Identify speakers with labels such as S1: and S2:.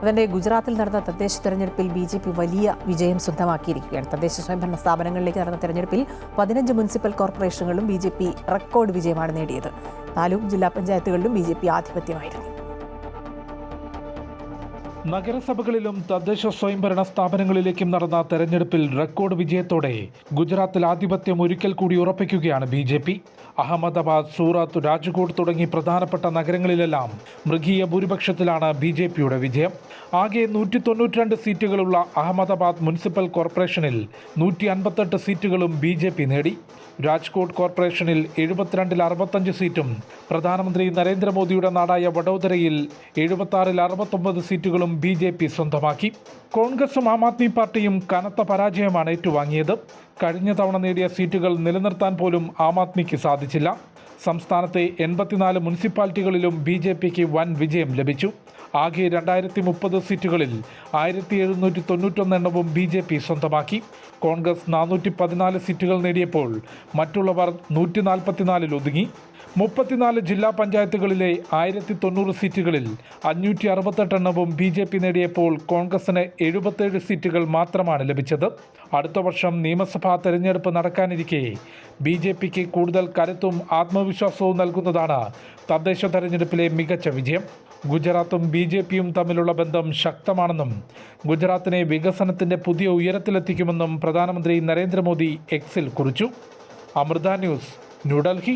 S1: അതിന്റെ ഗുജറാത്തിൽ നടന്ന തദ്ദേശ തെരഞ്ഞെടുപ്പിൽ BJP വലിയ വിജയം സ്വന്തമാക്കിയിരിക്കുകയാണ്. തദ്ദേശ സ്വയംഭരണ സ്ഥാപനങ്ങളിലേക്ക് നടന്ന തെരഞ്ഞെടുപ്പിൽ 15 മുനിസിപ്പൽ കോർപ്പറേഷനുകളിലും BJP റെക്കോർഡ് വിജയമാണ് നേടിയത്. താലൂക്ക് ജില്ലാ പഞ്ചായത്തുകളിലും BJP ആധിപത്യമായിരുന്നു.
S2: നഗരസഭകളിലും തദ്ദേശ സ്വയംഭരണ സ്ഥാപനങ്ങളിലേക്കും നടന്ന തെരഞ്ഞെടുപ്പിൽ റെക്കോർഡ് വിജയത്തോടെ ഗുജറാത്തിൽ ആധിപത്യം ഒരിക്കൽ കൂടി ഉറപ്പിക്കുകയാണ് BJP. അഹമ്മദാബാദ്, സൂറത്ത്, രാജ്കോട്ട് തുടങ്ങി പ്രധാനപ്പെട്ട നഗരങ്ങളിലെല്ലാം മൃഗീയ ഭൂരിപക്ഷത്തിലാണ് BJPയുടെ വിജയം. ആകെ 192 സീറ്റുകളുള്ള അഹമ്മദാബാദ് മുനിസിപ്പൽ കോർപ്പറേഷനിൽ 158 സീറ്റുകളും BJP നേടി. രാജ്കോട്ട് കോർപ്പറേഷനിൽ 72-ൽ 65 സീറ്റും പ്രധാനമന്ത്രി നരേന്ദ്രമോദിയുടെ നാടായ വഡോദരയിൽ 76-ൽ 69 സീറ്റുകളും BJP സ്വന്തമാക്കി. കോൺഗ്രസും ആം ആദ്മി പാർട്ടിയും കനത്ത പരാജയമാണ് ഏറ്റുവാങ്ങിയത്. കഴിഞ്ഞ തവണ നേടിയ സീറ്റുകൾ നിലനിർത്താൻ പോലും ആം ആദ്മിക്ക് സാധിച്ചില്ല. സംസ്ഥാനത്തെ 84 മുനിസിപ്പാലിറ്റികളിലും BJPക്ക് വൻ വിജയം ലഭിച്ചു. ആകെ 2030 സീറ്റുകളിൽ 1791 എണ്ണവും BJP സ്വന്തമാക്കി. കോൺഗ്രസ് 414 സീറ്റുകൾ നേടിയപ്പോൾ മറ്റുള്ളവർ 144-ൽ ഒതുങ്ങി. 34 ജില്ലാ പഞ്ചായത്തുകളിലെ 1090 സീറ്റുകളിൽ 568 എണ്ണവും BJP നേടിയപ്പോൾ കോൺഗ്രസിന് 77 സീറ്റുകൾ മാത്രമാണ് ലഭിച്ചത്. അടുത്ത വർഷം നിയമസഭാ തെരഞ്ഞെടുപ്പ് നടക്കാനിരിക്കെ BJPക്ക് കൂടുതൽ കരുത്തും ആത്മവിശ്വാസവും നൽകുന്നതാണ് തദ്ദേശ തെരഞ്ഞെടുപ്പിലെ മികച്ച വിജയം. ഗുജറാത്തും BJPയും തമ്മിലുള്ള ബന്ധം ശക്തമാണെന്നും ഗുജറാത്തിനെ വികസനത്തിൻ്റെ പുതിയ ഉയരത്തിലെത്തിക്കുമെന്നും പ്രധാനമന്ത്രി നരേന്ദ്രമോദി എക്സിൽ കുറിച്ചു. അമൃത ന്യൂസ്, ന്യൂഡൽഹി.